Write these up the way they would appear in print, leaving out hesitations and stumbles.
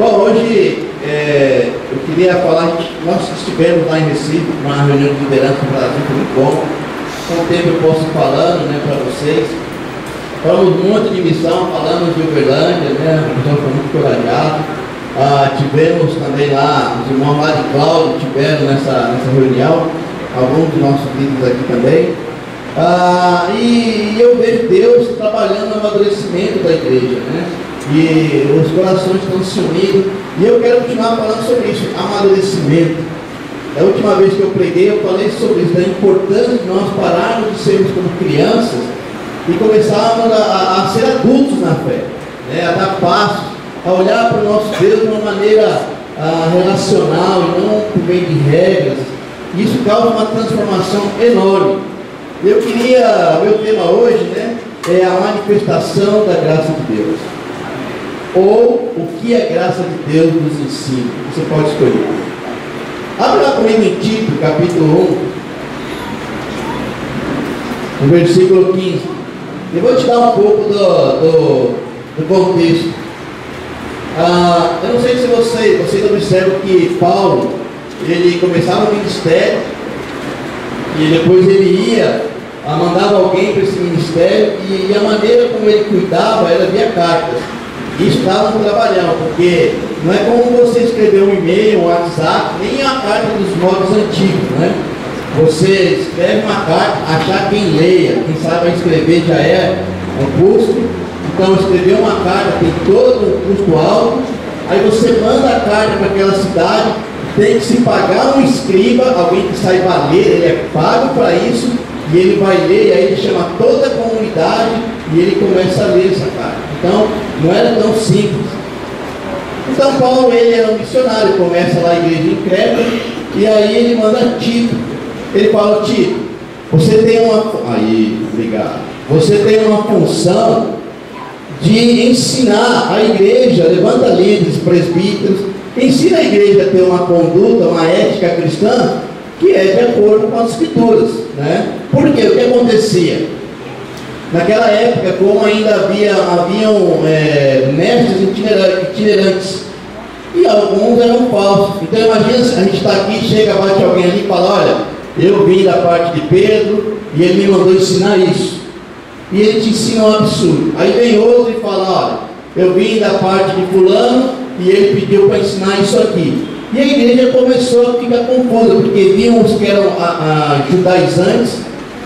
Bom, hoje eu queria falar que nós estivemos lá em Recife, uma reunião de liderança no Brasil, foi muito bom. Com o tempo eu posso ir falando, né, para vocês. Falamos muito de missão, falamos de Uberlândia, né, a pessoa foi muito corajada. Tivemos também lá, os irmãos lá de Cláudio tiveram nessa reunião, alguns dos nossos líderes aqui também. E eu vejo Deus trabalhando no amadurecimento da igreja, né? E os corações estão se unindo. E eu quero continuar falando sobre isso, amadurecimento. Da última vez que eu preguei, eu falei sobre isso, da importância de nós pararmos de sermos como crianças e começarmos a ser adultos na fé, né? A dar passos, a olhar para o nosso Deus de uma maneira relacional e não por meio de regras. Isso causa uma transformação enorme. Meu tema hoje, né, é a manifestação da graça de Deus. Ou o que a graça de Deus nos ensina. Você pode escolher. Abra lá comigo em Tito, capítulo 1, no versículo 15. Eu vou te dar um pouco do contexto. Eu não sei se vocês observam que Paulo, ele começava o ministério e depois ele mandava alguém para esse ministério e a maneira como ele cuidava era via cartas. Isso estava no trabalhão, porque não é como você escrever um e-mail, um WhatsApp, nem a carta dos modos antigos, né? Você escreve uma carta, achar quem leia, quem saiba escrever já é um custo. Então escrever uma carta tem todo um custo alto. Aí você manda a carta para aquela cidade, tem que se pagar um escriba, alguém que saiba ler, ele é pago para isso, e ele vai ler, e aí ele chama toda a comunidade e ele começa a ler essa carta. Então não era tão simples. Então Paulo, ele era um missionário, começa lá a igreja em Creta, e aí ele manda Tito. Ele fala: Tito, você tem uma função de ensinar a igreja, levanta líderes, presbíteros, ensina a igreja a ter uma conduta, uma ética cristã que é de acordo com as escrituras, né? Porque o que acontecia? Naquela época, como ainda haviam mestres itinerantes, e alguns eram falsos. Então imagina se a gente está aqui, chega, bate alguém ali e fala: olha, eu vim da parte de Pedro e ele me mandou ensinar isso. E ele te ensina um absurdo. Aí vem outro e fala: olha, eu vim da parte de fulano e ele pediu para ensinar isso aqui. E a igreja começou a ficar confusa, porque viam os que eram judaizantes,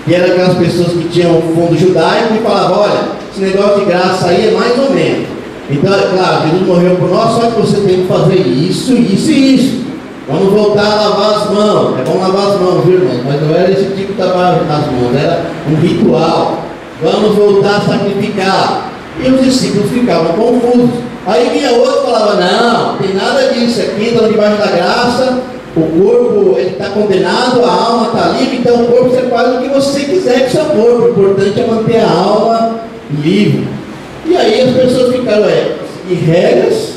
que eram aquelas pessoas que tinham fundo judaico, e falavam: olha, esse negócio de graça aí é mais ou menos. Então, é claro, Jesus morreu por nós, só que você tem que fazer isso, isso e isso. Vamos voltar a lavar as mãos. É bom lavar as mãos, viu, irmão? Mas não era esse tipo de lavar as mãos, era um ritual. Vamos voltar a sacrificar. E os discípulos ficavam confusos. Aí vinha outro e falava: não, tem nada disso aqui, estão debaixo da graça, o corpo está condenado, a alma está livre, então o corpo você faz o que você quiser com o seu corpo, o importante é manter a alma livre. E aí as pessoas ficaram: e regras?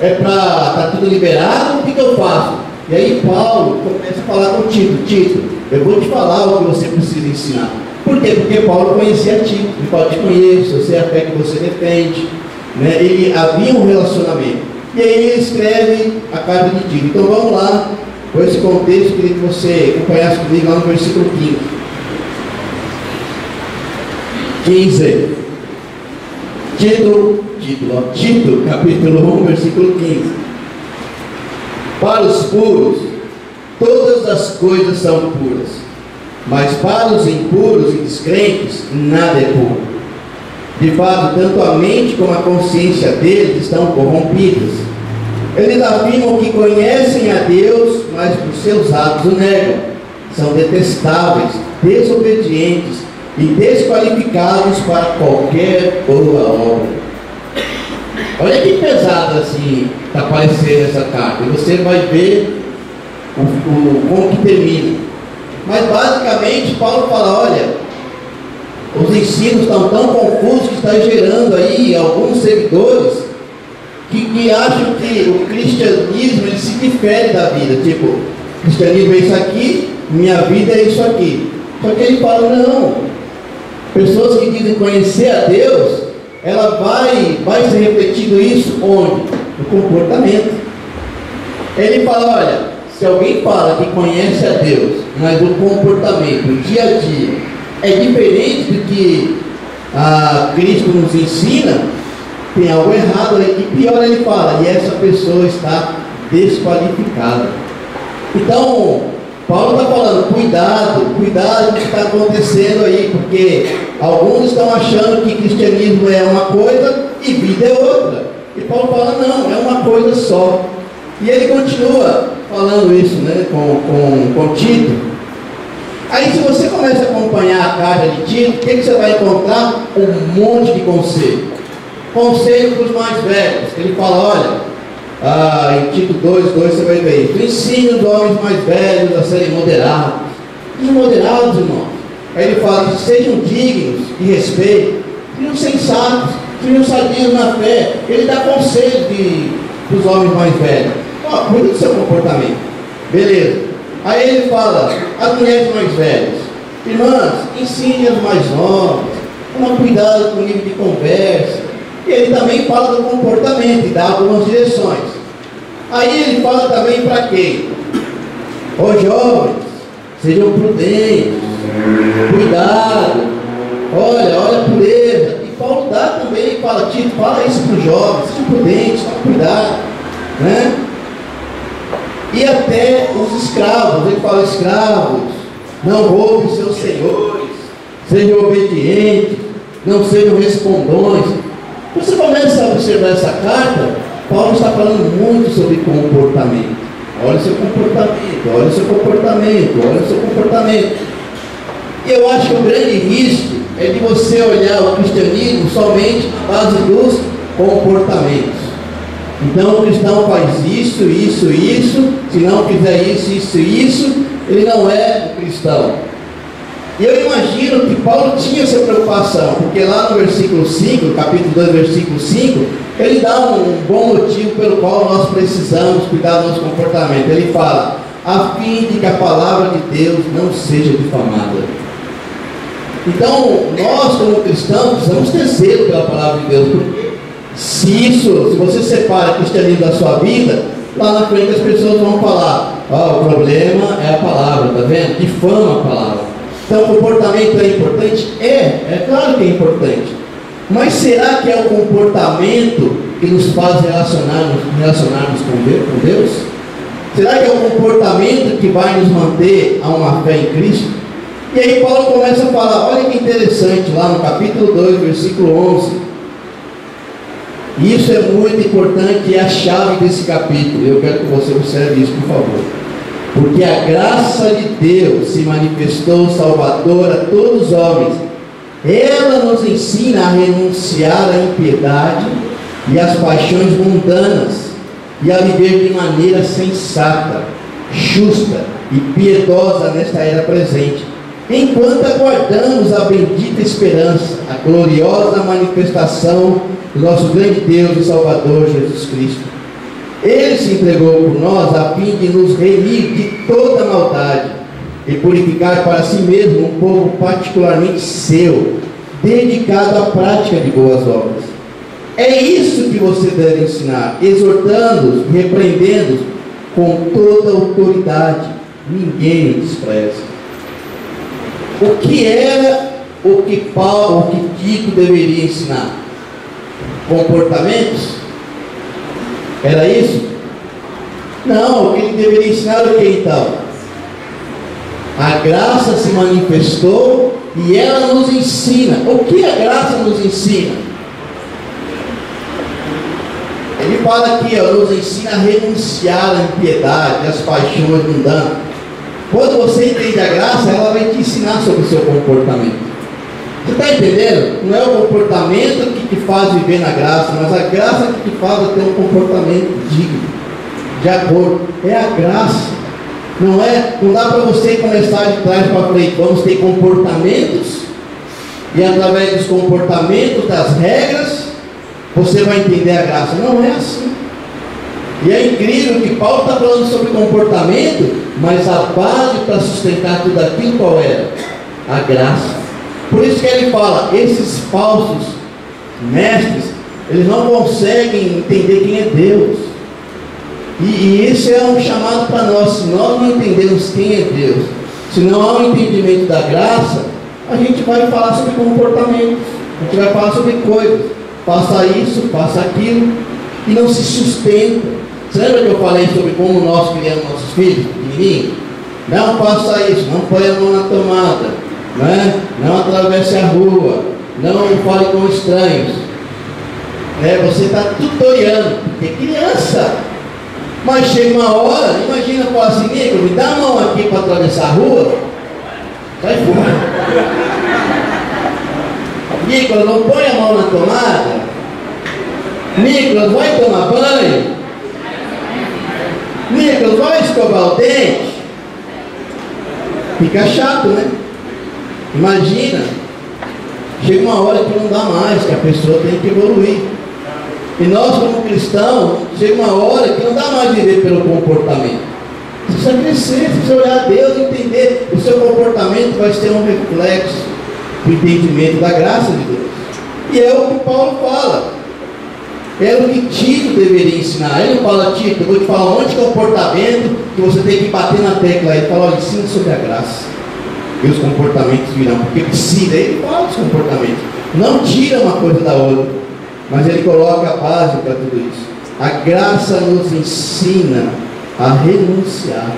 Está tudo liberado, o que eu faço? E aí Paulo começa a falar com Tito: eu vou te falar o que você precisa ensinar. Por quê? Porque Paulo conhecia Tito. Ele fala: te conheço, eu sei a fé que você defende, né? Havia um relacionamento. E aí ele escreve a carta de Tito. Então vamos lá, com esse contexto, queria que você acompanhasse comigo lá no versículo 15. Tito, capítulo 1, versículo 15. Para os puros, todas as coisas são puras, mas para os impuros e descrentes, nada é puro. De fato, tanto a mente como a consciência deles estão corrompidas. Eles afirmam que conhecem a Deus, mas por seus atos o negam. São detestáveis, desobedientes e desqualificados para qualquer boa obra. Olha que pesado assim está parecendo essa carta. E você vai ver como que termina. Mas basicamente Paulo fala: olha, os ensinos estão tão confusos que está gerando aí alguns seguidores que acham que o cristianismo ele se difere da vida. Tipo, o cristianismo é isso aqui, minha vida é isso aqui. Só que ele fala: não, pessoas que dizem conhecer a Deus, ela vai ser refletido isso onde? o comportamento. Ele fala, olha, se alguém fala que conhece a Deus, mas o comportamento, o dia a dia, é diferente do que Cristo nos ensina, tem algo errado aí. E pior, ele fala, e essa pessoa está desqualificada. Então, Paulo está falando, cuidado com o que está acontecendo aí, porque alguns estão achando que cristianismo é uma coisa e vida é outra. E Paulo fala, não, é uma coisa só. E ele continua falando isso, né, com Tito. Aí, se você começa a acompanhar a carta de Tito, o que você vai encontrar? Um monte de conselho. Conselho para os mais velhos. Ele fala, olha, em Tito 2:2 você vai ver isso. Ensine os homens mais velhos a serem moderados. Sejam moderados, irmãos. Aí ele fala, sejam dignos de respeito, sejam sensatos, sejam sadios na fé. Ele dá conselho para os homens mais velhos. Cuida do seu comportamento. Beleza. Aí ele fala, as mulheres mais velhas, irmãs, ensine as mais novas, tomar cuidado com o nível de conversa. E ele também fala do comportamento e dá algumas direções. Aí ele fala também para quem? Os jovens, sejam prudentes, cuidado, olha a pureza. E Paulo dá também, fala, Tito, fala isso para os jovens, sejam prudentes, tomem cuidado, né? E até os escravos, ele fala, escravos, não roubem seus senhores, sejam obedientes, não sejam respondões. Você começa a observar essa carta, Paulo está falando muito sobre comportamento. Olha o seu comportamento, olha o seu comportamento, olha o seu comportamento. E eu acho que o grande risco é de você olhar o cristianismo somente na base dos comportamentos. Então o cristão faz isso, se não fizer isso, ele não é um cristão. E eu imagino que Paulo tinha essa preocupação, porque lá no versículo 5, capítulo 2, versículo 5, ele dá um bom motivo pelo qual nós precisamos cuidar do nosso comportamento. Ele fala, a fim de que a palavra de Deus não seja difamada. Então, nós como cristãos precisamos ter zelo pela palavra de Deus, porque se você separa o cristianismo da sua vida, lá na frente as pessoas vão falar, o problema é a palavra, tá vendo? Difama a palavra. Então o comportamento é importante? É claro que é importante. Mas será que é o comportamento que nos faz relacionarmos com Deus? Será que é o comportamento que vai nos manter a uma fé em Cristo? E aí Paulo começa a falar, olha que interessante, lá no capítulo 2, versículo 11. Isso é muito importante e é a chave desse capítulo. Eu quero que você observe isso, por favor. Porque a graça de Deus se manifestou salvadora a todos os homens. Ela nos ensina a renunciar à impiedade e às paixões mundanas e a viver de maneira sensata, justa e piedosa nesta era presente, enquanto aguardamos a bendita esperança, a gloriosa manifestação do nosso grande Deus e Salvador Jesus Cristo. Ele se entregou por nós a fim de nos remir de toda maldade e purificar para si mesmo um povo particularmente seu, dedicado à prática de boas obras. É isso que você deve ensinar, exortando-os, repreendendo-os com toda autoridade. Ninguém o despreza. O que era o que Tito deveria ensinar? Comportamentos? Era isso? Não, o que ele deveria ensinar o que então? A graça se manifestou e ela nos ensina. O que a graça nos ensina? Ele fala aqui, nos ensina a renunciar à impiedade, às paixões mundanas. Quando você entende a graça, ela vai te ensinar sobre o seu comportamento. Você está entendendo? Não é o comportamento que te faz viver na graça, mas a graça que te faz ter um comportamento digno, de acordo. É a graça. Não dá para você começar de trás para frente. Vamos ter comportamentos, e através dos comportamentos, das regras, você vai entender a graça. Não é assim. E é incrível que Paulo está falando sobre comportamento, mas a base para sustentar tudo aquilo qual era? A graça. Por isso que ele fala, esses falsos mestres eles não conseguem entender quem é Deus. E esse é um chamado para nós. Se nós não entendemos quem é Deus, se não há um entendimento da graça, a gente vai falar sobre comportamentos, a gente vai falar sobre coisas, faça isso, faça aquilo, e não se sustenta. Você lembra que eu falei sobre como nós criamos nossos filhos, pequenininhos? Não faça isso, não põe a mão na tomada, né? Não atravesse a rua, não fale com estranhos. Você está tutoriando, porque criança. Mas chega uma hora, imagina, fala assim: Nico, me dá a mão aqui para atravessar a rua. Sai fora. Nicolas, não põe a mão na tomada. Nicolas, vai tomar banho. Nicolas, vai escovar o dente. Fica chato, né? Imagina, chega uma hora que não dá mais, que a pessoa tem que evoluir. E nós, como cristãos, chega uma hora que não dá mais viver pelo comportamento. Você precisa crescer, você precisa olhar a Deus e entender. O seu comportamento vai ser um reflexo do entendimento da graça de Deus. E é o que Paulo fala. É o que Tito deveria ensinar. Ele não fala: Tito, eu vou te falar um monte de comportamento que você tem que bater na tecla. Ele fala: olha, ensina sobre a graça. E os comportamentos virão. Porque precisa, ele fala dos comportamentos. Não tira uma coisa da outra. Mas ele coloca a base para tudo isso. A graça nos ensina a renunciar.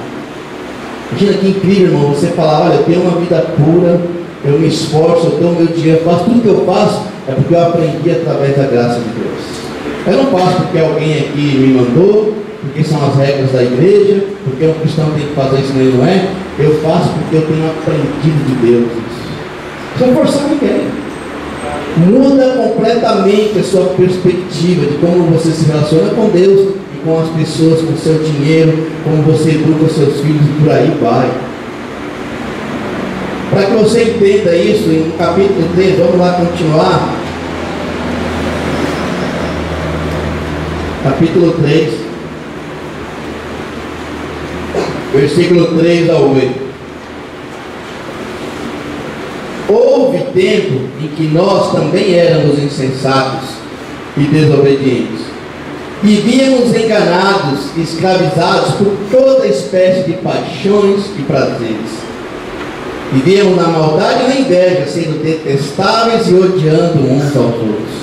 Imagina que incrível, irmão, você falar: olha, eu tenho uma vida pura, eu me esforço, eu dou meu dinheiro, faço tudo que eu faço, é porque eu aprendi através da graça de Deus. Eu não faço porque alguém aqui me mandou, porque são as regras da igreja, porque um cristão tem que fazer isso, não é? Eu faço porque eu tenho aprendido de Deus isso. Sem forçar ninguém. Muda completamente a sua perspectiva de como você se relaciona com Deus e com as pessoas, com o seu dinheiro, como você educa os seus filhos e por aí vai. Para que você entenda isso, em capítulo 3, vamos lá continuar. Capítulo 3, versículo 3 ao 8. Houve tempo em que nós também éramos insensatos e desobedientes. Vivíamos enganados, escravizados por toda espécie de paixões e prazeres. Vivíamos na maldade e na inveja, sendo detestáveis e odiando uns aos outros.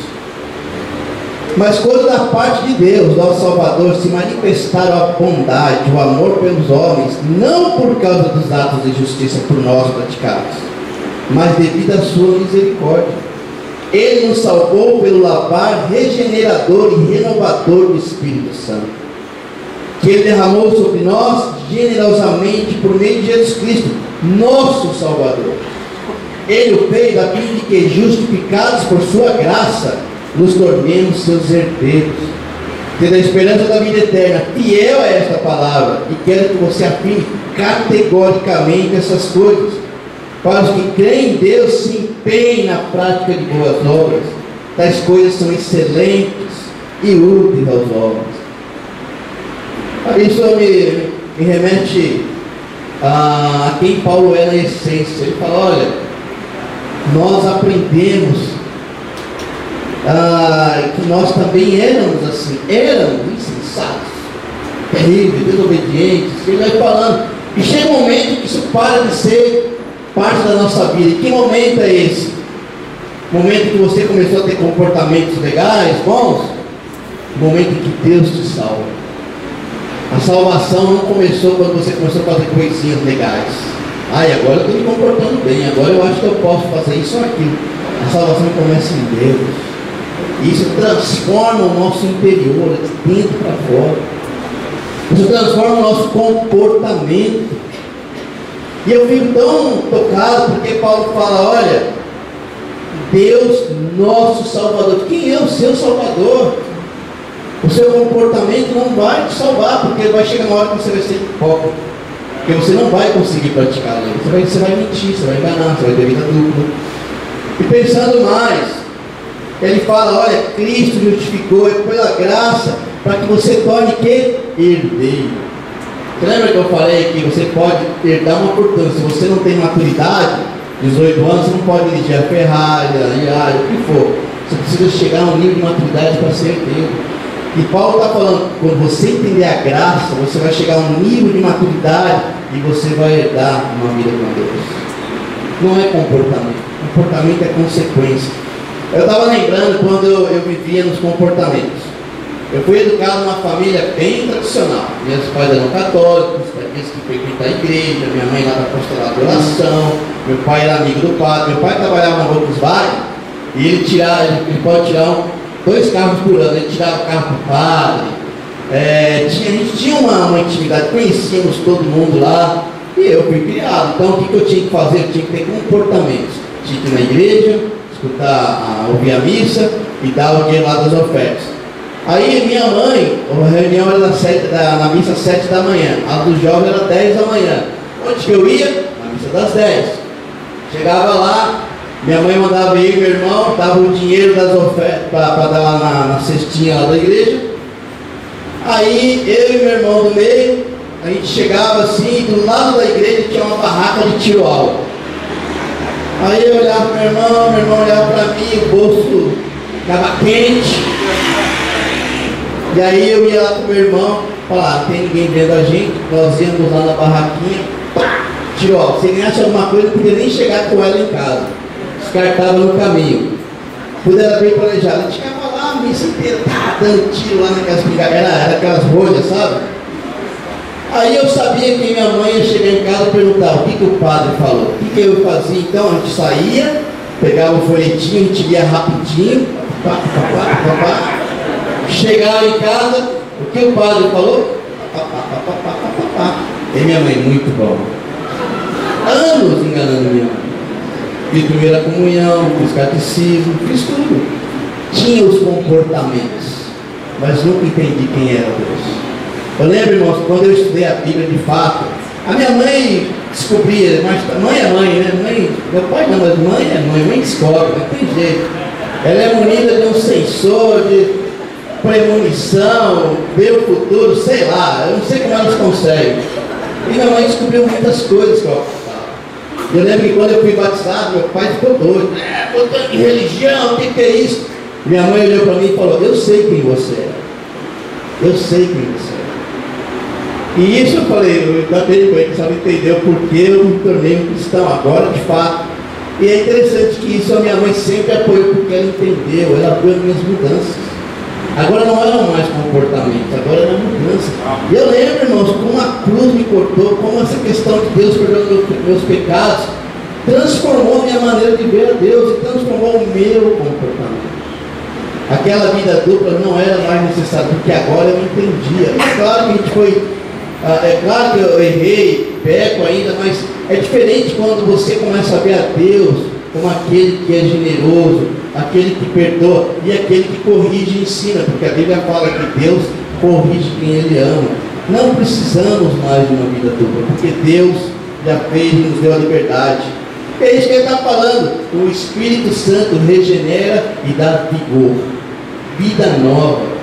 Mas quando da parte de Deus, nosso Salvador, se manifestaram a bondade, o amor pelos homens, não por causa dos atos de justiça por nós praticados, mas devido à sua misericórdia, Ele nos salvou pelo lavar regenerador e renovador do Espírito Santo, que Ele derramou sobre nós generosamente por meio de Jesus Cristo, nosso Salvador. Ele o fez a fim de que, justificados por sua graça, nos tornemos seus herdeiros, tendo a esperança da vida eterna. Fiel a esta palavra, e quero que você afirme categoricamente essas coisas, para os que creem em Deus se empenhem na prática de boas obras. Tais coisas são excelentes e úteis aos homens. Isso me remete a quem Paulo é na essência. Ele fala: olha, nós aprendemos que nós também éramos assim, éramos insensatos, terríveis, desobedientes. Ele vai falando, e chega um momento que isso para de ser parte da nossa vida. E que momento é esse? O momento que você começou a ter comportamentos legais, bons? O momento em que Deus te salva. A salvação não começou quando você começou a fazer coisinhas legais. Agora eu estou me comportando bem, agora eu acho que eu posso fazer isso ou aquilo. A salvação começa em Deus. E isso transforma o nosso interior, de dentro para fora. Isso transforma o nosso comportamento. E eu fico tão tocado porque Paulo fala: olha, Deus, nosso Salvador. Quem é o seu Salvador? O seu comportamento não vai te salvar, porque vai chegar uma hora que você vai ser hipócrita, porque você não vai conseguir praticar a lei. Você vai mentir, você vai enganar, você vai ter vida dupla. E pensando mais, ele fala: olha, Cristo justificou, é pela graça, para que você torne que? Herdeiro. Você lembra que eu falei que você pode herdar uma fortuna? Se você não tem maturidade, 18 anos, você não pode dirigir a Ferrari, a Iara, o que for. Você precisa chegar a um nível de maturidade para ser herdeiro. E Paulo está falando, quando você entender a graça, você vai chegar a um nível de maturidade e você vai herdar uma vida com Deus. Não é comportamento. Comportamento é consequência. Eu estava lembrando quando eu vivia nos comportamentos. Eu fui educado numa família bem tradicional. Meus pais eram católicos, aqueles que frequentam a igreja, minha mãe lá da apostolado de oração, meu pai era amigo do padre, meu pai trabalhava na Volkswagen e ele pode tirar 2 carros por ano, ele tirava o carro para o padre. A gente tinha uma intimidade, conhecíamos todo mundo lá e eu fui criado. Então o que eu tinha que fazer? Eu tinha que ter comportamentos. Tinha que ir na igreja, escutar, ouvir a missa e dar o dinheiro lá das ofertas. Aí minha mãe, a reunião era na missa 7 da manhã, a do jovem era 10 da manhã. Onde que eu ia? Na missa das 10. Chegava lá, minha mãe mandava eu e meu irmão, dava o dinheiro das ofertas para dar lá na cestinha lá da igreja. Aí eu e meu irmão do meio, a gente chegava assim, do lado da igreja tinha uma barraca de tiro alto. Aí eu olhava para meu irmão olhava para mim, o bolso estava quente. E aí eu ia lá com meu irmão, falar, não tem ninguém vendo a gente, nós íamos lá na barraquinha, pá, tiro alto. Se ganhasse alguma coisa, não podia nem chegar com ela em casa. Descartava no caminho. Tudo era bem planejado. A gente ficava lá a missa inteira, dando tiro lá naquelas brigadas, era aquelas rolhas, sabe? Aí eu sabia que minha mãe ia chegar em casa e perguntar o que o padre falou, o que eu fazia. Então a gente saía, pegava o folhetinho, a gente lia rapidinho, chegava em casa, o que o padre falou? E minha mãe, muito bom. Anos enganando minha mãe. Fiz primeira comunhão, fiz catecismo, fiz tudo. Tinha os comportamentos, mas nunca entendi quem era Deus. Eu lembro, irmãos, quando eu estudei a Bíblia de fato, a minha mãe descobria, mas mãe é mãe, né? Mãe, meu pai não, mas mãe descobre, não tem jeito. Ela é munida de um sensor, de premonição, ver o futuro, sei lá, eu não sei como elas conseguem. E minha mãe descobriu muitas coisas que eu falava. Eu lembro que quando eu fui batizado, meu pai ficou doido. Botando em religião, o que é isso? Minha mãe olhou para mim e falou, eu sei quem você é. Eu sei quem você é. E isso eu falei, eu também precisava entender o porquê eu me tornei um cristão, agora de fato. E é interessante que isso a minha mãe sempre apoiou, porque ela entendeu, ela apoiou as minhas mudanças. Agora não eram mais comportamentos, agora era mudança. E eu lembro, irmãos, como a cruz me cortou, como essa questão de Deus perdoando meus pecados, transformou a minha maneira de ver a Deus e transformou o meu comportamento. Aquela vida dupla não era mais necessária, porque agora eu entendia. É claro que a gente foi... É claro que eu errei, peco ainda, mas é diferente quando você começa a ver a Deus como aquele que é generoso, aquele que perdoa e aquele que corrige e ensina, porque a Bíblia fala que Deus corrige quem Ele ama. Não precisamos mais de uma vida dupla, porque Deus já fez e nos deu a liberdade. É isso que Ele está falando. O Espírito Santo regenera e dá vigor, vida nova.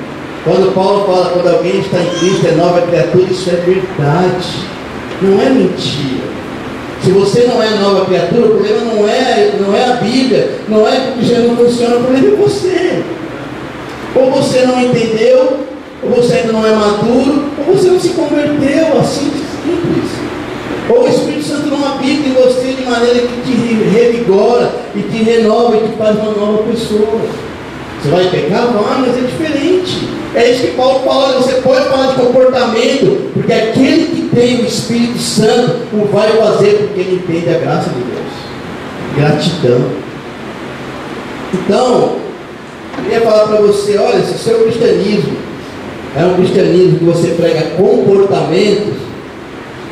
Quando Paulo fala, quando alguém está em Cristo, é nova criatura, isso é verdade, não é mentira. Se você não é nova criatura, o problema não é a Bíblia, não é porque já não funciona, o problema é você. Ou você não entendeu, ou você ainda não é maduro, ou você não se converteu, assim de simples. Ou o Espírito Santo não habita em você de maneira que te revigora, e te renova, e te faz uma nova pessoa. Você vai pecar? Mas é diferente. É isso que Paulo fala, você pode falar de comportamento, porque aquele que tem o Espírito Santo o vai fazer porque ele entende a graça de Deus. Gratidão. Então, eu queria falar para você, olha, se o seu cristianismo é um cristianismo que você prega comportamentos,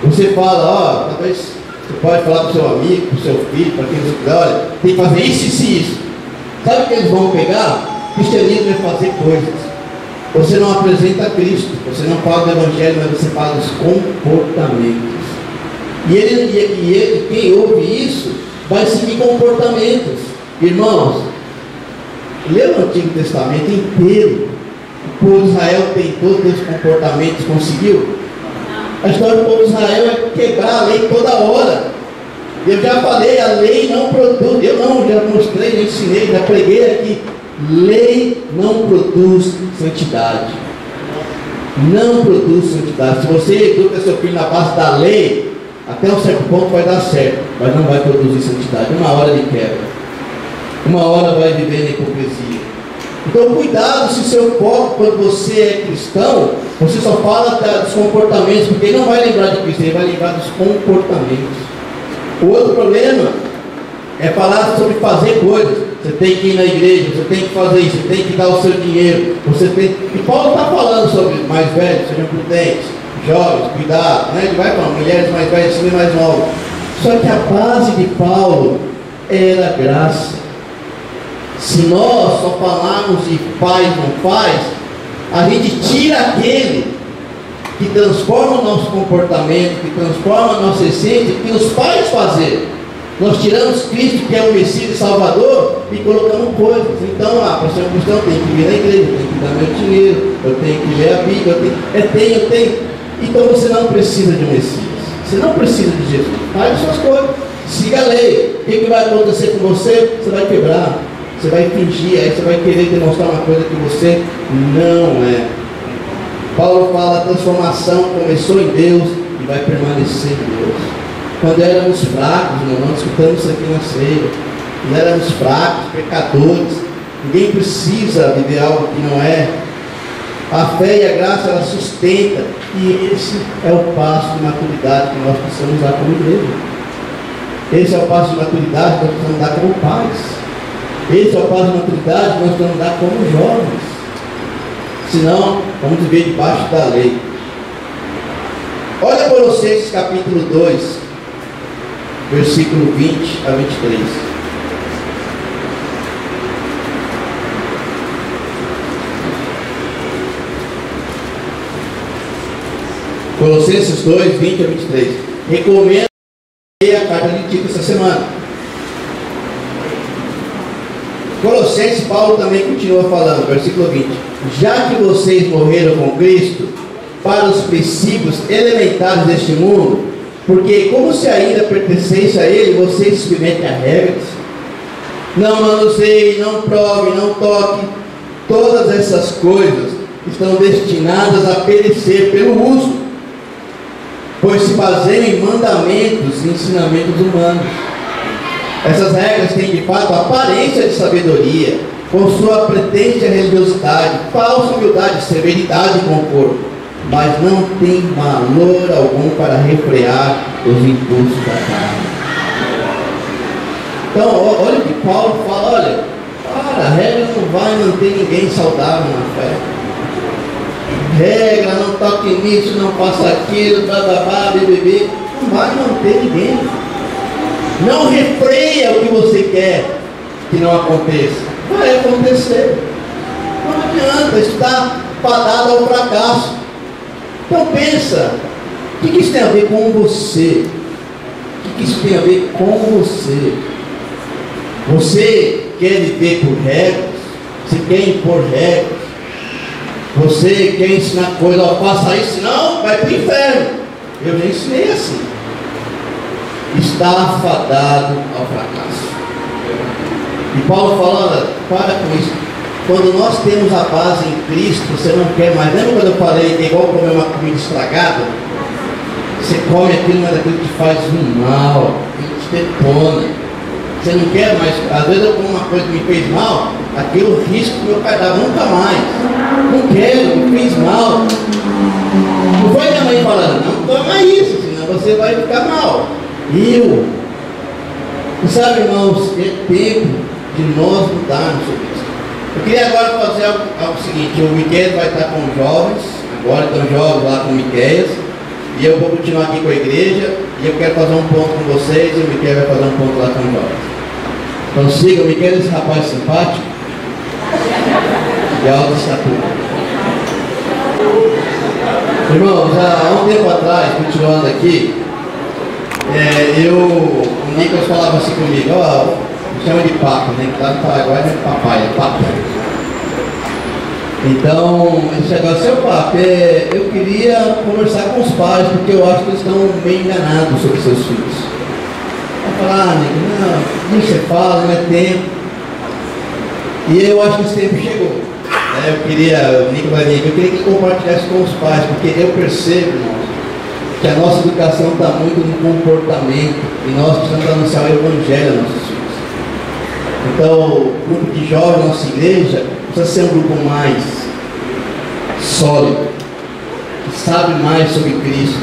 você fala, talvez você pode falar para o seu amigo, para o seu filho, para quem você quiser, olha, tem que fazer isso, isso e isso. Sabe o que eles vão pegar? Cristianismo é fazer coisas. Você não apresenta Cristo, você não fala do Evangelho, mas você fala dos comportamentos. E quem ouve isso, vai seguir comportamentos. Irmãos, lê o Antigo Testamento inteiro. O povo de Israel tentou ter os comportamentos, conseguiu? A história do povo de Israel é quebrar a lei toda hora. Eu já falei, a lei não produz. Eu não, já mostrei, já ensinei, já preguei aqui. lei não produz santidade. Não produz santidade. Se você educa seu filho na base da lei, até um certo ponto vai dar certo, mas não vai produzir santidade. Uma hora ele quebra, uma hora vai viver na hipocrisia. Então cuidado se seu foco, quando você é cristão, você só fala dos comportamentos, porque ele não vai lembrar de Cristo, ele vai lembrar dos comportamentos. O outro problema é falar sobre fazer coisas. Você tem que ir na igreja, você tem que fazer isso, você tem que dar o seu dinheiro. E Paulo está falando sobre mais velhos, sejam prudentes, jovens, cuidado, né? Ele vai falando, mulheres mais velhas e mais novas. Só que a base de Paulo era graça. Se nós só falarmos de faz, não faz, a gente tira aquele que transforma o nosso comportamento, que transforma a nossa essência, que nos faz fazer. Nós tiramos Cristo, que é o Messias e Salvador, e colocamos coisas. Então, para ser um cristão, eu tenho que vir na igreja, eu tenho que dar meu dinheiro, eu tenho que ler a Bíblia, eu tenho. Então você não precisa de um Messias, você não precisa de Jesus. Faz as suas coisas, siga a lei. O que vai acontecer com você? Você vai quebrar, você vai fingir, aí você vai querer demonstrar uma coisa que você não é. Paulo fala, a transformação começou em Deus e vai permanecer em Deus. Quando éramos fracos, nós escutamos isso aqui na ceia. Quando éramos fracos, pecadores, ninguém precisa viver algo que não é. A fé e a graça, ela sustenta. E esse é o passo de maturidade que nós precisamos dar como igreja. Esse é o passo de maturidade que nós precisamos dar como pais. Esse é o passo de maturidade que nós precisamos dar como jovens. Senão, vamos viver debaixo da lei. Olha Colossenses capítulo 2. Versículo 20 a 23. Colossenses 2, 20 a 23. Recomendo ler a carta de Tito essa semana. Colossenses, Paulo também continua falando, versículo 20. Já que vocês morreram com Cristo para os princípios elementares deste mundo, porque como se ainda pertencesse a Ele, vocês se submetem a regras. Não manuseie, não prove, não toque. Todas essas coisas estão destinadas a perecer pelo uso, pois se baseiam em mandamentos e ensinamentos humanos. Essas regras têm de fato aparência de sabedoria, com sua pretensão religiosidade, falsa humildade, severidade com o corpo, mas não tem valor algum para refrear os impulsos da carne. Então, olha o que Paulo fala, olha, a regra não vai manter ninguém saudável na fé. Regra, não toque nisso, não faça aquilo, bababá, bebê, não vai manter ninguém. Não refreia o que você quer que não aconteça. Vai acontecer. Não adianta, está fadado ao fracasso. Então pensa, o que isso tem a ver com você? O que isso tem a ver com você? Você quer viver por regras? Você quer impor regras? Você quer ensinar coisa, faça isso, não, vai para o inferno. Eu já ensinei assim. Está fadado ao fracasso. E Paulo fala, para com isso. Quando nós temos a base em Cristo, você não quer mais. Lembra quando eu falei que é igual comer uma comida estragada? Você come aquilo, mas aquilo te faz um mal, aquilo te detona. Você não quer mais. Às vezes eu como uma coisa que me fez mal, aquilo risco que meu pai dava nunca mais. Não quero, me fez mal. Não foi minha mãe falando, não toma isso, senão você vai ficar mal. E sabe, irmãos, é tempo de nós mudarmos sobre isso. Eu queria agora fazer algo seguinte. O Miqueias vai estar com os jovens, agora estão jovens lá com o Miqueias, e eu vou continuar aqui com a igreja, e eu quero fazer um ponto com vocês, e o Miqueias vai fazer um ponto lá com os jovens. Então siga o Miqueias, esse rapaz simpático, de alta estatura. Irmãos, há um tempo atrás, continuando aqui, o Nicolas falava assim comigo, chama de papo, né? Que lá no Paraguai não é papai, é papo. Então, ele chegou a ser o papo. Eu queria conversar com os pais, porque eu acho que eles estão bem enganados sobre seus filhos. Eu falar, Nicolas, não, você fala, não é tempo. E eu acho que esse tempo chegou. Eu queria, o Nico vai vir aqui, eu queria que compartilhasse com os pais, porque eu percebo, irmãos, que a nossa educação está muito no comportamento e nós precisamos anunciar o Evangelho aos nossos filhos. Então, o grupo de jovens da nossa igreja precisa ser um grupo mais sólido, que sabe mais sobre Cristo,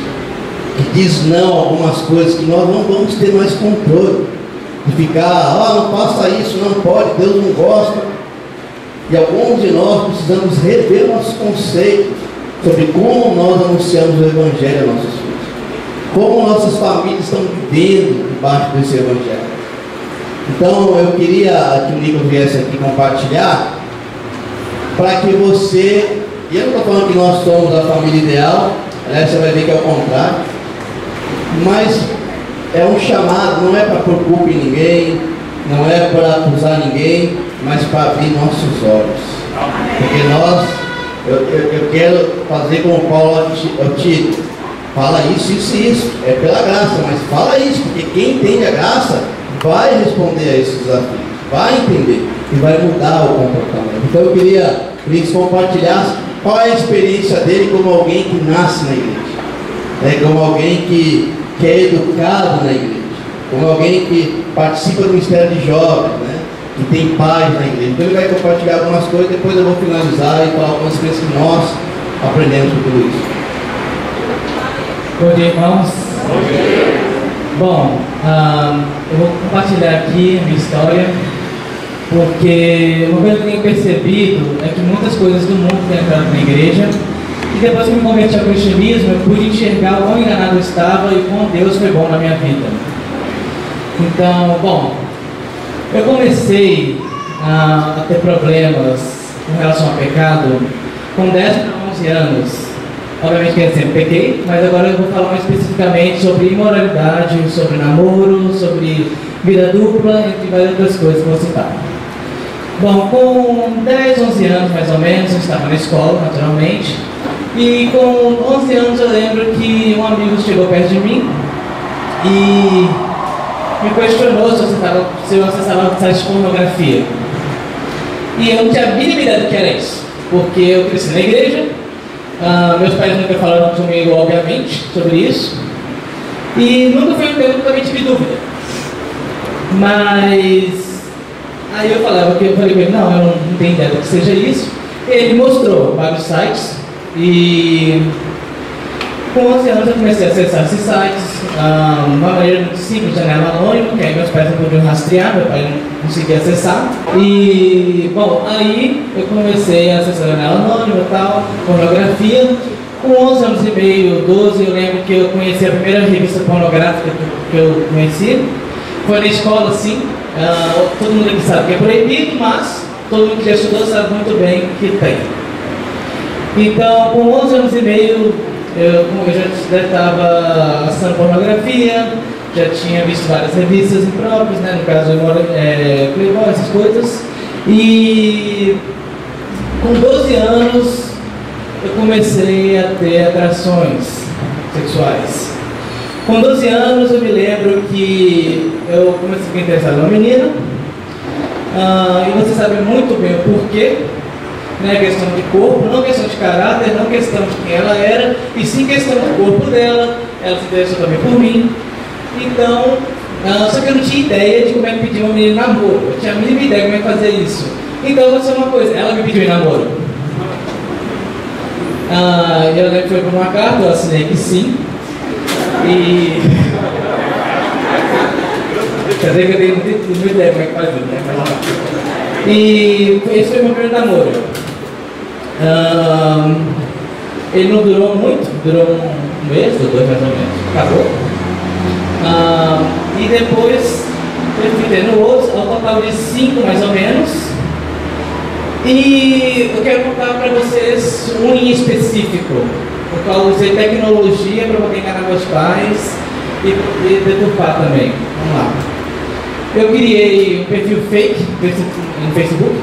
que diz não a algumas coisas que nós não vamos ter mais controle, de ficar, não faça isso, não pode, Deus não gosta. E alguns de nós precisamos rever nossos conceitos sobre como nós anunciamos o Evangelho aos nossos filhos, como nossas famílias estão vivendo debaixo desse Evangelho. Então eu queria que o Nico viesse aqui compartilhar, para que você, e eu não estou falando que nós somos a família ideal, aliás você vai ver que é o contrário, mas é um chamado, não é para pôr culpa em ninguém, não é para acusar ninguém, mas para abrir nossos olhos. Porque eu quero fazer como Paulo ao Tito, fala isso, isso e isso, é pela graça, mas fala isso, porque quem entende a graça vai responder a esses desafios, vai entender e vai mudar o comportamento. Então eu queria que eles compartilhassem qual é a experiência dele como alguém que nasce na igreja, como alguém que é educado na igreja, como alguém que participa do ministério de jovens, que tem paz na igreja. Então ele vai compartilhar algumas coisas, depois eu vou finalizar e falar algumas coisas que nós aprendemos com tudo isso. Bom dia, irmãos. Bom dia. Bom, eu vou compartilhar aqui a minha história, porque uma coisa que eu tenho percebido é que muitas coisas do mundo têm entrado na igreja, e depois que me converti ao cristianismo, eu pude enxergar o quão enganado eu estava e quão Deus foi bom na minha vida. Então, bom, eu comecei a ter problemas com relação ao pecado com 10 para 11 anos. Obviamente que eu sempre pequei, mas agora eu vou falar mais especificamente sobre imoralidade, sobre namoro, sobre vida dupla, entre várias outras coisas que eu vou citar. Bom, com 10, 11 anos mais ou menos, eu estava na escola, naturalmente, e com 11 anos eu lembro que um amigo chegou perto de mim e me questionou se eu acessava sites de pornografia. E eu não tinha a mínima ideia do que era isso, porque eu cresci na igreja, meus pais nunca falaram comigo, obviamente, sobre isso, e nunca foi um tema que eu também tive dúvida. Mas aí eu falei com ele, não, eu não tenho ideia do que seja isso. Ele mostrou vários sites e com 11 anos eu comecei a acessar esses sites, uma maneira muito simples, janela anônima, que aí meus pais não podiam rastrear, meu pai não conseguia acessar. E, bom, aí eu comecei a acessar janela anônima e tal, pornografia. Com 11 anos e meio, 12, eu lembro que eu conheci a primeira revista pornográfica que eu conheci. Foi na escola, sim, todo mundo aqui sabe que é proibido, mas todo mundo que já estudou sabe muito bem que tem. Então, com 11 anos e meio, eu já estava acessando pornografia, já tinha visto várias revistas impróprias, no caso Playboy, essas coisas. E com 12 anos eu comecei a ter atrações sexuais. Com 12 anos eu me lembro que eu comecei a ficar interessado numa menina, e você sabe muito bem o porquê. Não é questão de corpo, não questão de caráter, não questão de quem ela era, e sim questão do corpo dela. Ela se interessou também por mim. Então, só que eu não tinha ideia de como é que pedir uma menina em namoro. Eu tinha a mínima ideia de como é que fazer isso. Então aconteceu uma coisa, ela me pediu em namoro. Eu lembro que foi por uma carta, eu assinei que sim. E quer dizer que eu tenho muita ideia de como é que faz isso, né? E esse foi meu primeiro namoro. Ele não durou muito, durou um mês ou 2 mais ou menos, acabou. E depois eu fui tendo outros, ao total de 5 mais ou menos. E eu quero contar para vocês um em específico, no qual eu usei tecnologia para poder enganar meus pais e deturpar também. Vamos lá. Eu criei um perfil fake no Facebook,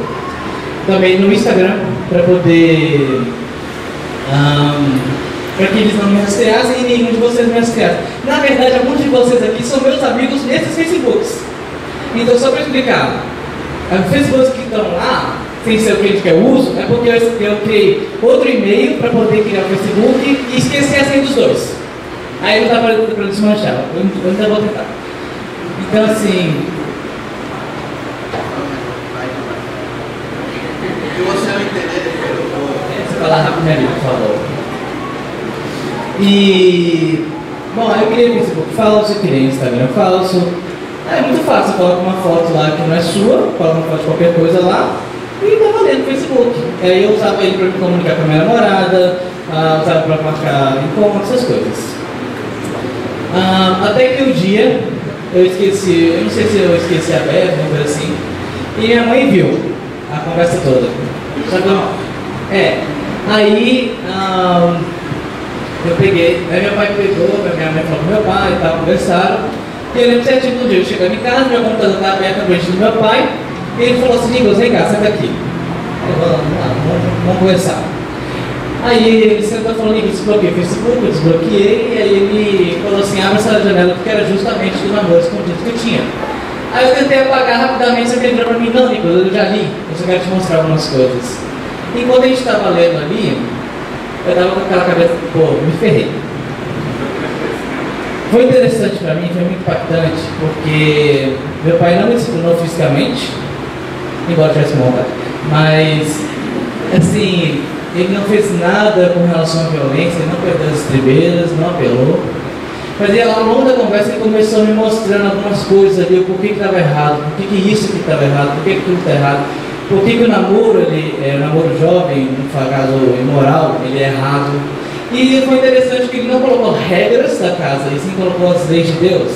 também no Instagram, para poder para que eles não me rastreassem e nenhum de vocês me rastreassem. Na verdade, alguns de vocês aqui são meus amigos nesses Facebooks. Então, só para explicar, As pessoas que estão lá, sem ser o que a gente quer uso, é porque eu criei outro e-mail para poder criar o Facebook e esqueci a senha dos dois. Aí não dá para desmanchar, eu ainda vou tentar. Então assim... Se você não entender, você falar rapidamente, por favor. E... bom, aí eu criei o Facebook falso, eu criei o Instagram falso. É muito fácil, você coloca uma foto lá que não é sua, coloca uma foto de qualquer coisa lá e tá valendo o Facebook. Aí eu usava ele para me comunicar com a minha namorada, usava para marcar encontros, essas coisas. Até que um dia eu esqueci, eu não sei se eu esqueci aberto, alguma coisa assim, e minha mãe viu a conversa toda. Só que aí eu peguei, aí meu pai pegou, minha mãe falou com meu pai e tal, conversaram. E eu lembro certinho do dia, eu cheguei em casa, meu computador estava aberto na frente do meu pai, e ele falou assim: Nicolas, vem cá, senta aqui. Vamos conversar. Aí ele sentou e falou: Nicolas, desbloqueei o Facebook, eu desbloqueei, e aí ele falou assim: abre essa janela, porque era justamente do namoro escondido que eu tinha. Aí eu tentei apagar rapidamente, só que ele virou pra mim: não, Nicolas, eu já li, eu só quero te mostrar algumas coisas. E quando a gente estava lendo ali, eu estava com aquela cabeça, pô, me ferrei. Foi interessante para mim, foi muito impactante, porque meu pai não me disciplinou fisicamente, embora tivesse vontade, mas, assim, ele não fez nada com relação à violência, ele não perdeu as estribeiras, não apelou. Mas aí, ao longo da conversa ele começou me mostrando algumas coisas ali, o porquê que estava errado, por que isso que estava errado, por que tudo está errado, por que o namoro, o namoro jovem, no caso imoral, ele é errado. E foi interessante que ele não colocou regras da casa, e sim colocou as leis de Deus.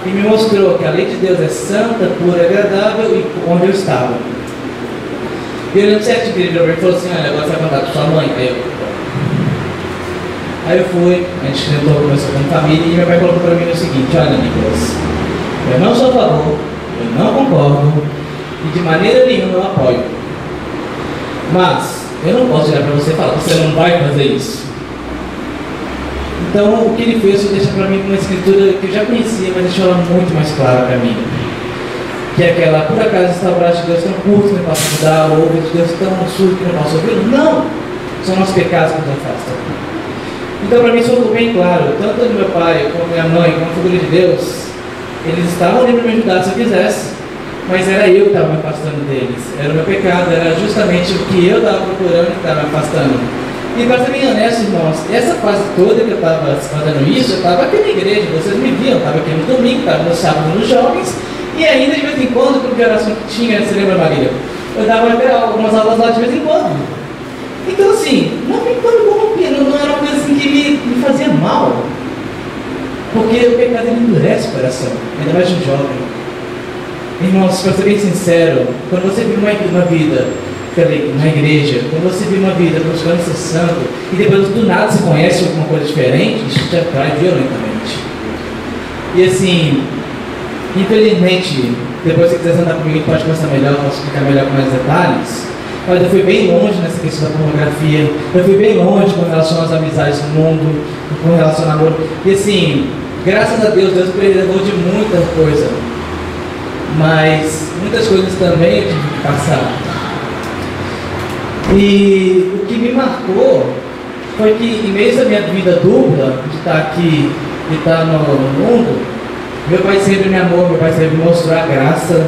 E me mostrou que a lei de Deus é santa, pura, agradável e onde eu estava. E eu lembro certo que ele falou assim: olha, agora você vai contar com sua mãe. Aí eu fui, a gente tentou conversar com a família, e meu pai colocou para mim o seguinte: olha, Nicolas, eu não sou a favor, eu não concordo, e de maneira nenhuma eu apoio. Mas eu não posso olhar para você e falar: você não vai fazer isso. Então, o que ele fez foi deixar para mim uma escritura que eu já conhecia, mas deixou ela muito mais clara para mim. Que é aquela: por acaso está o braço de Deus tão curto que não posso mudar, ou o ouvido de Deus tão surdo que não posso ouvir? Não! São nossos pecados que nos afastam. Então, para mim, isso ficou bem claro. Tanto meu pai, como minha mãe, como a figura de Deus, eles estavam ali para me ajudar se eu quisesse, mas era eu que estava me afastando deles. Era o meu pecado, era justamente o que eu estava procurando que estava me afastando. E para ser bem honesto, irmãos, essa fase toda que eu estava fazendo isso, eu estava aqui na igreja, vocês me viam, eu estava aqui no domingo, estava no sábado nos jovens, e ainda de vez em quando, por que oração que tinha, você lembra, Marília? Eu dava algumas aulas lá de vez em quando. Então assim, não me corrompia, não era uma coisa assim que me fazia mal. Porque o pecado ele endurece o coração, ainda mais de um jovem. Irmãos, para ser bem sincero, quando você vive uma vida na igreja, quando você vive uma vida buscando ser santo, e depois do nada você conhece alguma coisa diferente, isso te atrai violentamente. E assim, infelizmente, depois se você quiser sentar comigo, pode conversar melhor, posso explicar melhor com mais detalhes. Mas eu fui bem longe nessa questão da pornografia, eu fui bem longe com relação às amizades do mundo, com relação ao namoro. E assim, graças a Deus, Deus me preservou de muita coisa, mas muitas coisas também eu tive que passar. E o que me marcou foi que, em meio à minha vida dupla, de estar aqui e estar no mundo, meu pai sempre me amou, meu pai sempre me mostrou a graça,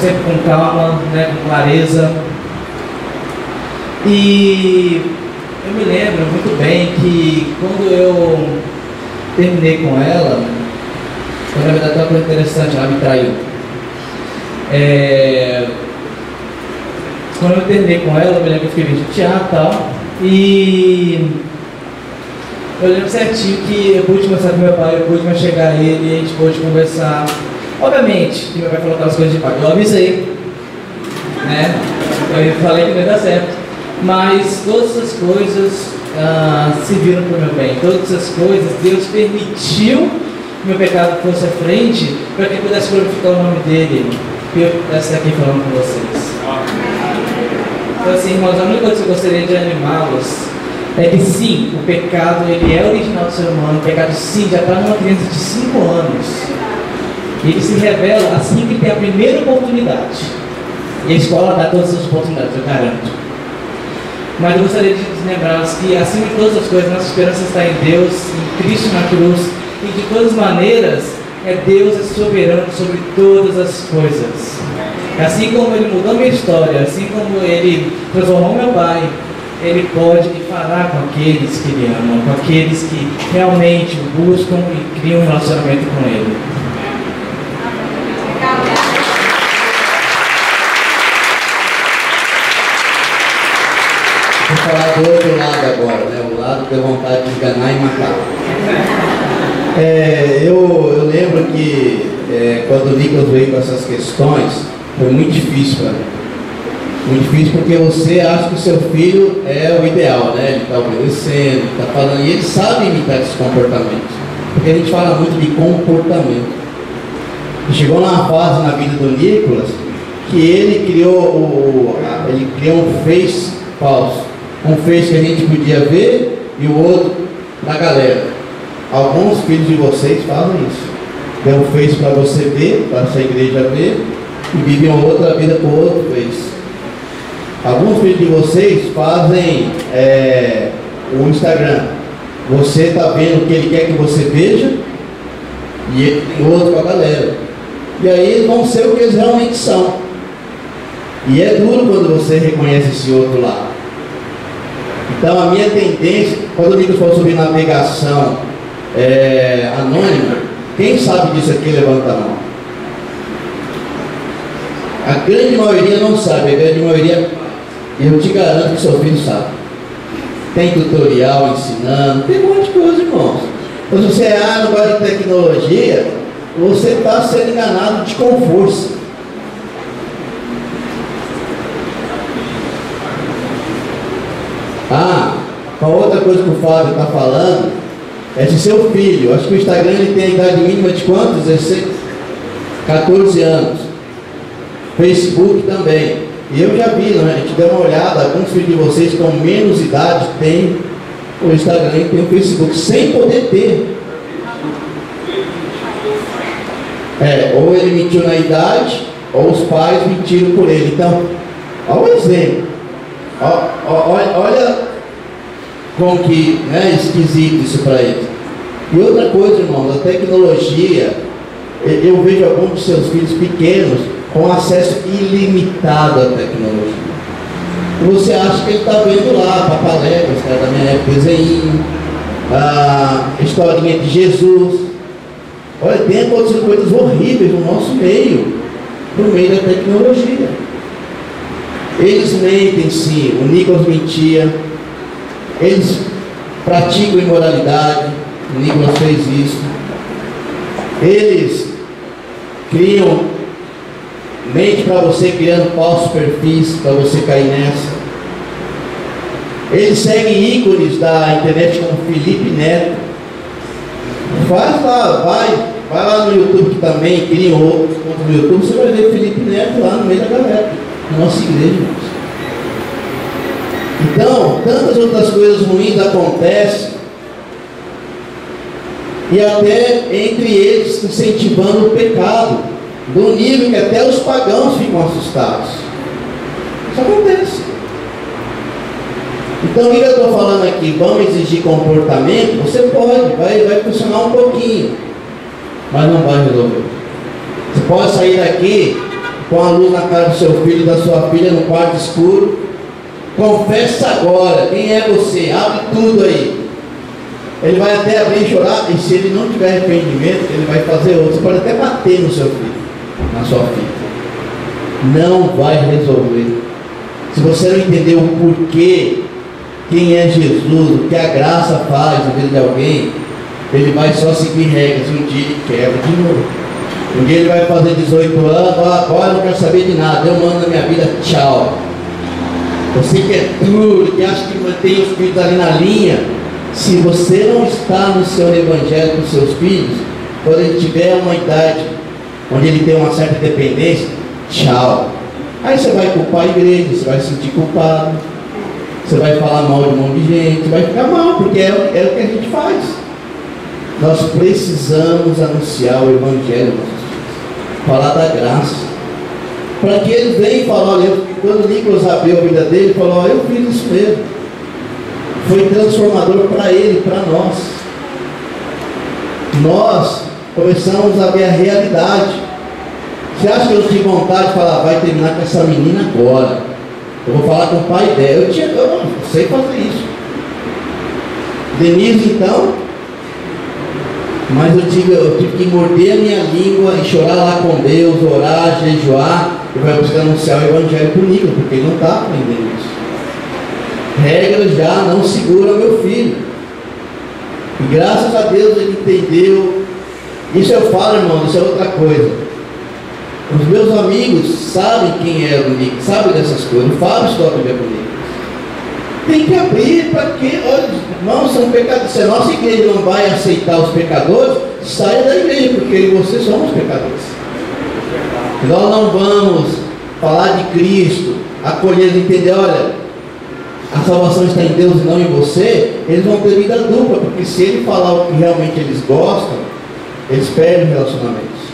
sempre com calma, né, com clareza. E eu me lembro muito bem que quando eu terminei com ela, na verdade uma coisa interessante, ela me traiu. Quando eu terminei com ela, eu me lembro que eu fiquei meio chateado e tal. E eu lembro certinho que eu pude conversar com meu pai, eu pude chegar a ele e a gente pôde conversar. Obviamente, que meu pai falou aquelas coisas de pai, eu avisei, né? Eu falei que não ia dar certo. Mas todas essas coisas se viram para o meu bem. Todas essas coisas, Deus permitiu que meu pecado fosse à frente para que eu pudesse glorificar o nome dele e eu pudesse estar aqui falando com vocês. Então assim, irmãos, a única coisa que eu gostaria de animá-los é que sim, o pecado ele é original do ser humano. O pecado sim, já está numa criança de 5 anos. Ele se revela assim que tem a primeira oportunidade. E a escola dá todas as oportunidades, eu garanto. Mas eu gostaria de lembrá-los que, acima de todas as coisas, nossa esperança está em Deus, em Cristo na cruz. E de todas as maneiras, Deus é soberano sobre todas as coisas. Assim como Ele mudou minha história, assim como Ele transformou meu pai, Ele pode e fará com aqueles que Ele amam, com aqueles que realmente buscam e criam um relacionamento com Ele. Vou falar do outro lado agora, né? O lado que deu vontade de enganar e matar. Eu lembro que quando o Nicolas veio com essas questões, foi muito difícil para mim. Muito difícil porque você acha que o seu filho é o ideal, né? Ele está obedecendo, ele está falando, e ele sabe imitar esses comportamentos. Porque a gente fala muito de comportamento. E chegou numa fase na vida do Nicolas que ele criou um Face falso. Um Face que a gente podia ver e o outro da galera. Alguns filhos de vocês fazem isso. Tem um Face para você ver, para essa igreja ver, e vivem outra vida com outro Face. Alguns filhos de vocês fazem o Instagram. Você está vendo o que ele quer que você veja, e ele tem outro com a galera. E aí eles vão ser o que eles realmente são. E é duro quando você reconhece esse outro lado. Então a minha tendência, quando o Nicolas falou sobre navegação anônima, quem sabe disso aqui levanta a mão. A grande maioria não sabe, a grande maioria, eu te garanto que seu filho sabe. Tem tutorial ensinando, tem um monte de coisa, irmãos. Então se você não gosta de tecnologia, você está sendo enganado de com força. Uma outra coisa que o Fábio está falando é se seu filho, acho que o Instagram ele tem a idade mínima de quantos? 16, 14 anos. Facebook também. E eu já vi, né? A gente deu uma olhada, alguns filhos de vocês com menos idade têm o Instagram e tem o Facebook, sem poder ter. Ou ele mentiu na idade, ou os pais mentiram por ele. Então, olha o exemplo. Olha como que esquisito isso para eles. E outra coisa, irmãos, a tecnologia, eu vejo alguns de seus filhos pequenos com acesso ilimitado à tecnologia. E você acha que ele está vendo lá, papaléguas, da minha época, desenho, a historinha de Jesus. Olha, tem acontecido coisas horríveis no nosso meio, por meio da tecnologia. Eles mentem sim, o Nicolas mentia, eles praticam imoralidade, o Nicolas fez isso, eles mente para você criando falsos perfis para você cair nessa. Eles seguem ícones da internet como Felipe Neto. Faz lá, vai lá no YouTube que também criam outros contos no YouTube, você vai ver Felipe Neto lá no meio da galera, na nossa igreja. Então, tantas outras coisas ruins acontecem, e até entre eles incentivando o pecado, do nível que até os pagãos ficam assustados. Isso acontece. Então, o que eu estou falando aqui? Vamos exigir comportamento? Você pode, vai funcionar um pouquinho, mas não vai resolver. Você pode sair daqui com a luz na cara do seu filho e da sua filha no quarto escuro. Confessa agora, quem é você? Abre tudo aí. Ele vai até abrir e chorar, e se ele não tiver arrependimento, ele vai fazer outro. Você pode até bater no seu filho, na sua filha. Não vai resolver. Se você não entender o porquê, quem é Jesus, o que a graça faz na vida de alguém, ele vai só seguir regras. Um dia ele quebra de novo. Um dia ele vai fazer 18 anos, agora eu não quero saber de nada, eu mando na minha vida, tchau. Você que é duro, que acha que mantém os filhos ali na linha, se você não está no seu evangelho com os seus filhos, quando ele tiver uma idade onde ele tem uma certa dependência, tchau. Aí você vai culpar a igreja, você vai se sentir culpado, você vai falar mal de um monte de gente, vai ficar mal, porque é o que a gente faz. Nós precisamos anunciar o evangelho, falar da graça. para que eles venham falar, olha, quando o Nicolas abriu a vida dele, ele falou, olha, eu fiz isso mesmo. Foi transformador para ele, para nós. Nós começamos a ver a realidade. Você acha que eu tive vontade de falar, vai terminar com essa menina agora? Eu vou falar com o pai dela. Eu não sei fazer isso. Denise, então, mas eu tive que morder a minha língua e chorar lá com Deus, orar, jejuar, e vai buscar anunciar o evangelho para o Nicolas, porque ele não está aprendendo isso. Regras já não seguram meu filho. E graças a Deus ele entendeu. Isso eu falo, irmão, isso é outra coisa. Os meus amigos sabem quem é o Nicolas, sabem dessas coisas, eu falo história do meu Nicolas. Tem que abrir para que, olha, irmãos, são pecadores. Se a nossa igreja não vai aceitar os pecadores, saia da igreja, porque eu e você somos pecadores. Nós não vamos falar de Cristo, acolher, entender, olha, a salvação está em Deus e não em você, eles vão ter vida dupla, porque se ele falar o que realmente eles gostam, eles perdem relacionamentos.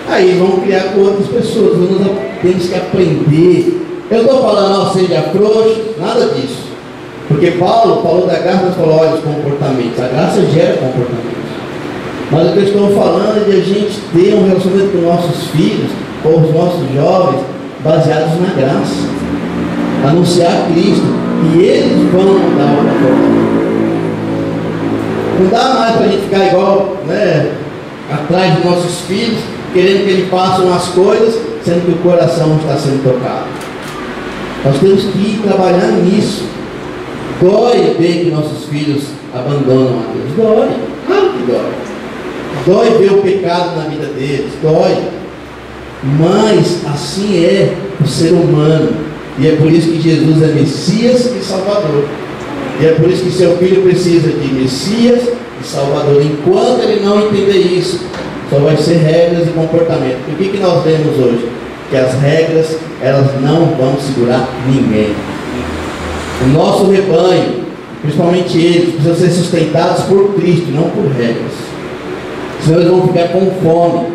Aí vão criar com outras pessoas. Nós temos que aprender. Eu estou falando, não seja frouxo, nada disso. Porque Paulo falou da graça, nós falou, olha, os comportamentos. A graça gera comportamentos. Mas o que eu estou falando é de a gente ter um relacionamento com nossos filhos, ou os nossos jovens, baseados na graça. Anunciar Cristo. E eles vão mudar o comportamento. Não dá mais para a gente ficar igual, né, atrás dos nossos filhos, querendo que eles façam as coisas, sendo que o coração não está sendo tocado. Nós temos que ir trabalhar nisso. Dói ver que nossos filhos abandonam a Deus. Dói, claro que dói. Dói ver o pecado na vida deles, dói. Mas assim é o ser humano. E é por isso que Jesus é Messias e Salvador. E é por isso que seu filho precisa de Messias e Salvador. Enquanto ele não entender isso, só vai ser regras e comportamento. E o que nós vemos hoje? Que as regras, elas não vão segurar ninguém. O nosso rebanho, principalmente eles, precisam ser sustentados por Cristo, não por regras. Senão eles vão ficar com fome.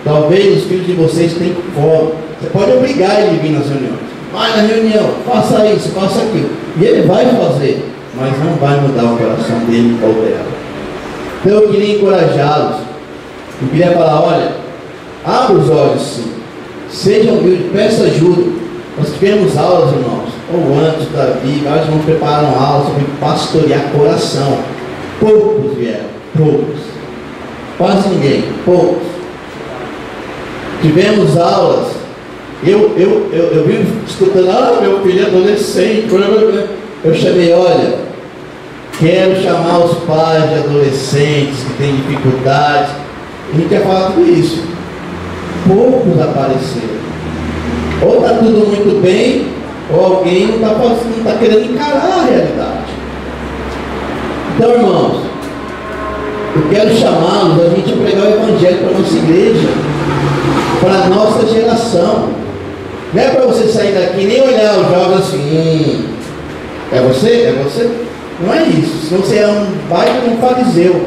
Talvez os filhos de vocês tenham fome. Você pode obrigar ele a vir nas reuniões. Vai na reunião, faça isso, faça aquilo. E ele vai fazer, mas não vai mudar o coração dele ou dela. Então eu queria encorajá-los. Eu queria falar, olha, abra os olhos sim. Seja humilde, peça ajuda. Nós tivemos aulas, irmãos, ou antes da Bíblia, vários irmãos prepararam aulas sobre pastorear coração. Poucos vieram, poucos. Quase ninguém, poucos. Tivemos aulas. Eu vim escutando, meu filho é adolescente. Eu chamei, olha, quero chamar os pais de adolescentes que têm dificuldades. A gente quer falar tudo isso. Poucos apareceram. Ou está tudo muito bem, ou alguém não está querendo encarar a realidade. Então, irmãos, eu quero chamá-los a gente pregar o Evangelho para a nossa igreja, para a nossa geração. Não é para você sair daqui e nem olhar os jovens assim, é você? É você? Não é isso. Se você é um baita de um fariseu,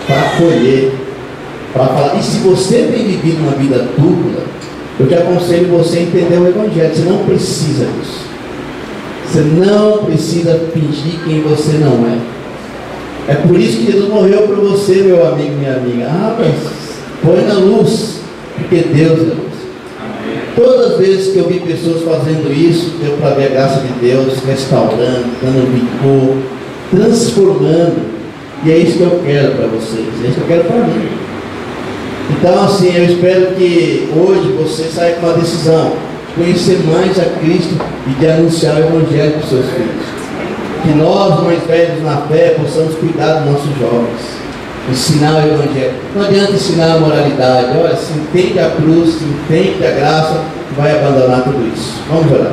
para acolher, para falar. E se você tem vivido uma vida dupla, eu te aconselho você a entender o Evangelho. Você não precisa disso. Você não precisa fingir quem você não é. É por isso que Jesus morreu por você, meu amigo, minha amiga. Ah, mas põe na luz, porque Deus é luz. Todas as vezes que eu vi pessoas fazendo isso, deu para ver a graça de Deus, restaurando, dando vigor, transformando. E é isso que eu quero para vocês, é isso que eu quero para mim. Então, assim, eu espero que hoje você saia com uma decisão de conhecer mais a Cristo e de anunciar o Evangelho para os seus filhos. Que nós, mais velhos na fé, possamos cuidar dos nossos jovens. Ensinar o Evangelho. Não adianta ensinar a moralidade. Olha, se entende a cruz, se entende a graça, vai abandonar tudo isso. Vamos orar.